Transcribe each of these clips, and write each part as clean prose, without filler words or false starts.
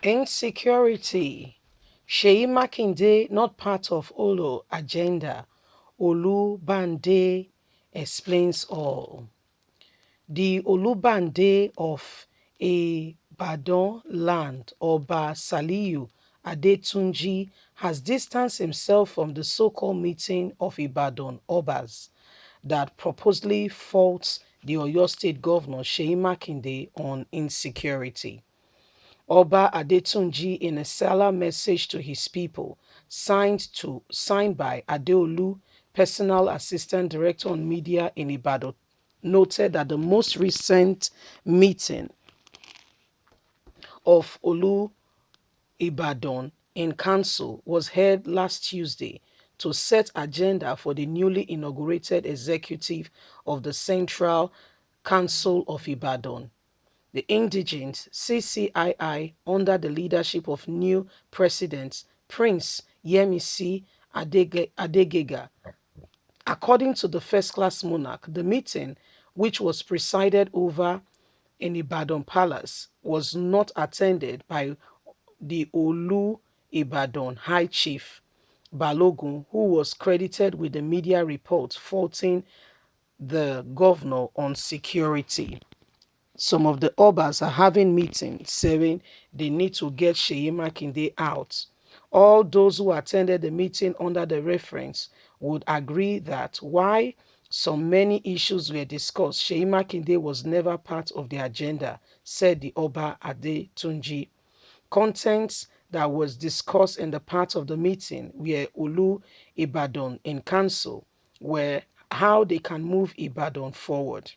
Insecurity. Seyi Makinde not part of Olo agenda. Olubande explains all. The Olubande of Ibadan land, Oba Saliu Adetunji, has distanced himself from the so-called meeting of Ibadan Obas that purportedly faults the Oyo State Governor Seyi Makinde on insecurity. Oba Adetunji, in a salar message to his people, signed by Adeolu, Personal Assistant Director on Media in Ibadan, noted that the most recent meeting of Ibadan in council was held last Tuesday to set agenda for the newly inaugurated executive of the Central Council of Ibadan. The indigent CCII, under the leadership of new President Prince Yemisi Adegega. According to the first-class monarch, the meeting, which was presided over in Ibadan Palace, was not attended by the Olu Ibadan High Chief Balogun, who was credited with the media report faulting the governor on security. Some of the Obas are having meetings saying they need to get Seyi Makinde out. All those who attended the meeting under the reference would agree that while so many issues were discussed, Seyi Makinde was never part of the agenda, said the Oba Adetunji. Contents that was discussed in the part of the meeting were Olu Ibadan in council, where how they can move Ibadan forward.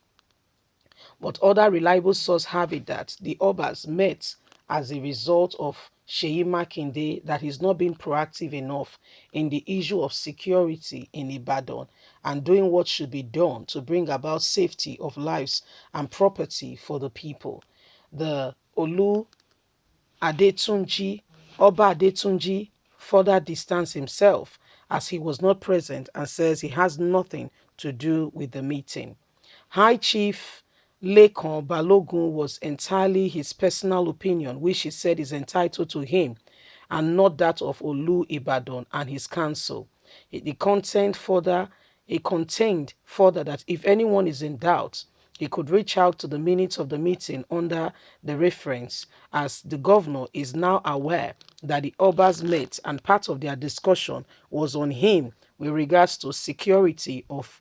But other reliable sources have it that the Obas met as a result of Seyi Makinde that is not being proactive enough in the issue of security in Ibadan and doing what should be done to bring about safety of lives and property for the people. The Olu Adetunji, Oba Adetunji, further distanced himself as he was not present and says he has nothing to do with the meeting. High Chief Lekan Balogun was entirely his personal opinion, which he said is entitled to him and not that of Olu Ibadan and his council. It contained further that if anyone is in doubt, he could reach out to the minutes of the meeting under the reference, as the governor is now aware that the Obas met and part of their discussion was on him with regards to security of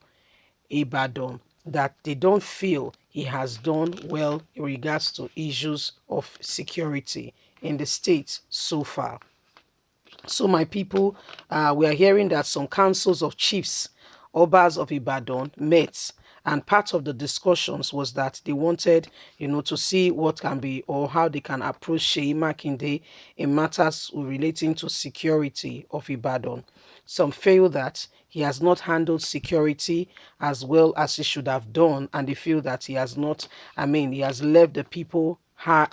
Ibadan, that they don't feel he has done well in regards to issues of security in the state so far. So, my people, we are hearing that some councils of chiefs, Obas of Ibadan, met, and part of the discussions was that they wanted, to see what can be or how they can approach Seyi Makinde in matters relating to security of Ibadan. Some feel that he has not handled security as well as he should have done, and they feel that he has not, he has left the people, hang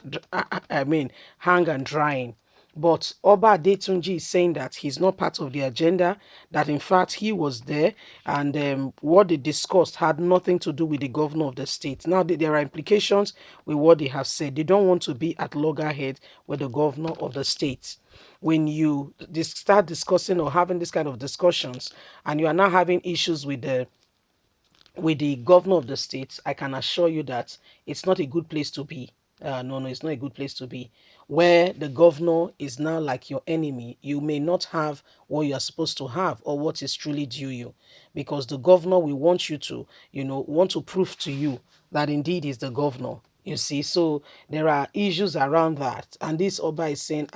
and drying. But Oba Adetunji is saying that he's not part of the agenda, that in fact he was there, and what they discussed had nothing to do with the governor of the state. Now, there are implications with what they have said. They don't want to be at loggerhead with the governor of the state. When you start discussing or having this kind of discussions, and you are now having issues with the governor of the state, I can assure you that it's not a good place to be. No, it's not a good place to be. Where the governor is now like your enemy, you may not have what you are supposed to have or what is truly due you, because the governor will want you to, want to prove to you that indeed is the governor. You see, so there are issues around that, and this Oba is saying,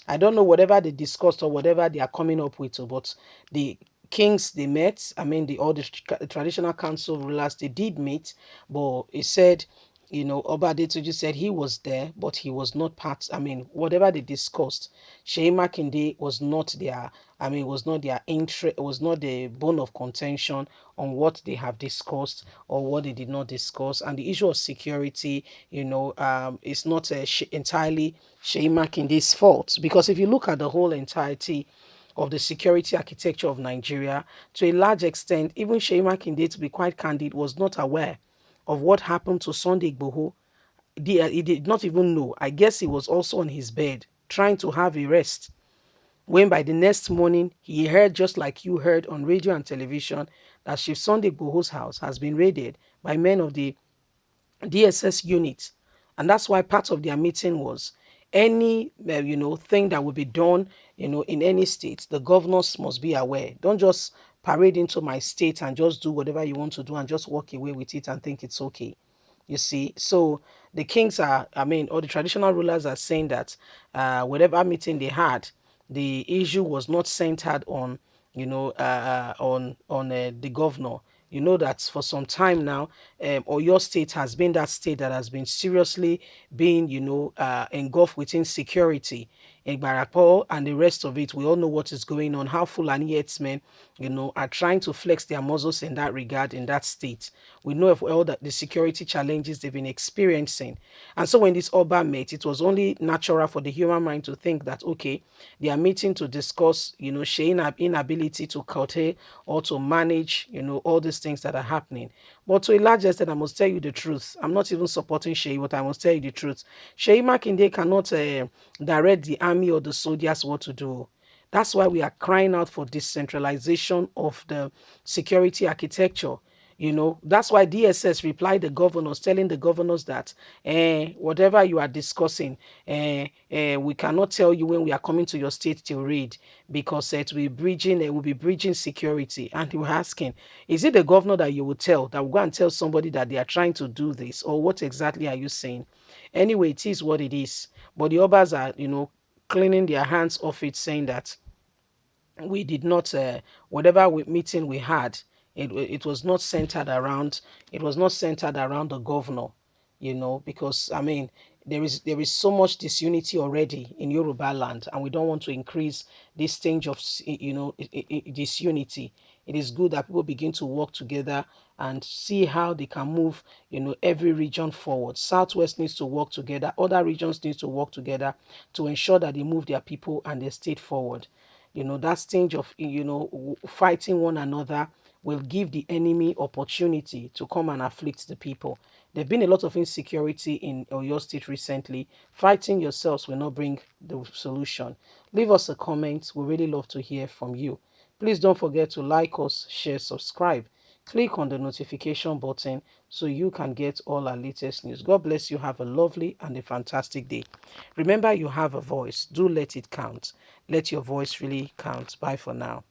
I don't know whatever they discussed or whatever they are coming up with, but the kings they met, all the traditional council rulers, they did meet, but he said, Oba Adetuju said he was there, but he was not part. Whatever they discussed, Seyi Makinde was not their, was not their interest, was not the bone of contention on what they have discussed or what they did not discuss. And the issue of security, is not entirely Seyi Makinde's fault, because if you look at the whole entirety of the security architecture of Nigeria, to a large extent, even Seyi Makinde, to be quite candid, was not aware of what happened to Sunday Igboho he did not even know. I guess he was also on his bed trying to have a rest, when by the next morning he heard, just like you heard on radio and television, that Chief Sunday Igboho's house has been raided by men of the DSS unit. And that's why part of their meeting was any thing that will be done in any state, the governors must be aware. Don't just parade into my state and just do whatever you want to do and just walk away with it and think it's okay. You see, so the kings are, I mean, or the traditional rulers are saying that whatever meeting they had, the issue was not centered on, the governor. You know that for some time now, or your state has been that state that has been seriously being, engulfed within security. In Barakpo and the rest of it, we all know what is going on. How Fulani herdsmen, are trying to flex their muscles in that regard in that state. We know of all that the security challenges they've been experiencing. And so when this Oba met, it was only natural for the human mind to think that, okay, they are meeting to discuss, Shay's inability to curtail or to manage, all these things that are happening. But to a large extent, I must tell you the truth. I'm not even supporting Shay, but I must tell you the truth. Shay Makinde cannot direct the army or the soldiers what to do. That's why we are crying out for decentralization of the security architecture. That's why DSS replied the governors, telling the governors that whatever you are discussing, we cannot tell you when we are coming to your state to raid, because it will be breaching security. And they were asking, is it the governor that you will tell, that will go and tell somebody that they are trying to do this, or what exactly are you saying? Anyway, it is what it is. But the others are, cleaning their hands off it, saying that we did not whatever meeting we had, it was not centered around, the governor, because I mean there is so much disunity already in Yoruba land, and we don't want to increase this stage of disunity. It is good that people begin to work together and see how they can move, every region forward. Southwest needs to work together, other regions need to work together to ensure that they move their people and their state forward. That stage of fighting one another will give the enemy opportunity to come and afflict the people. There've been a lot of insecurity in your state recently. Fighting yourselves will not bring the solution. Leave us a comment. We really love to hear from you. Please don't forget to like us, share, subscribe. Click on the notification button so you can get all our latest news. God bless you. Have a lovely and a fantastic day. Remember, you have a voice. Do let it count. Let your voice really count. Bye for now.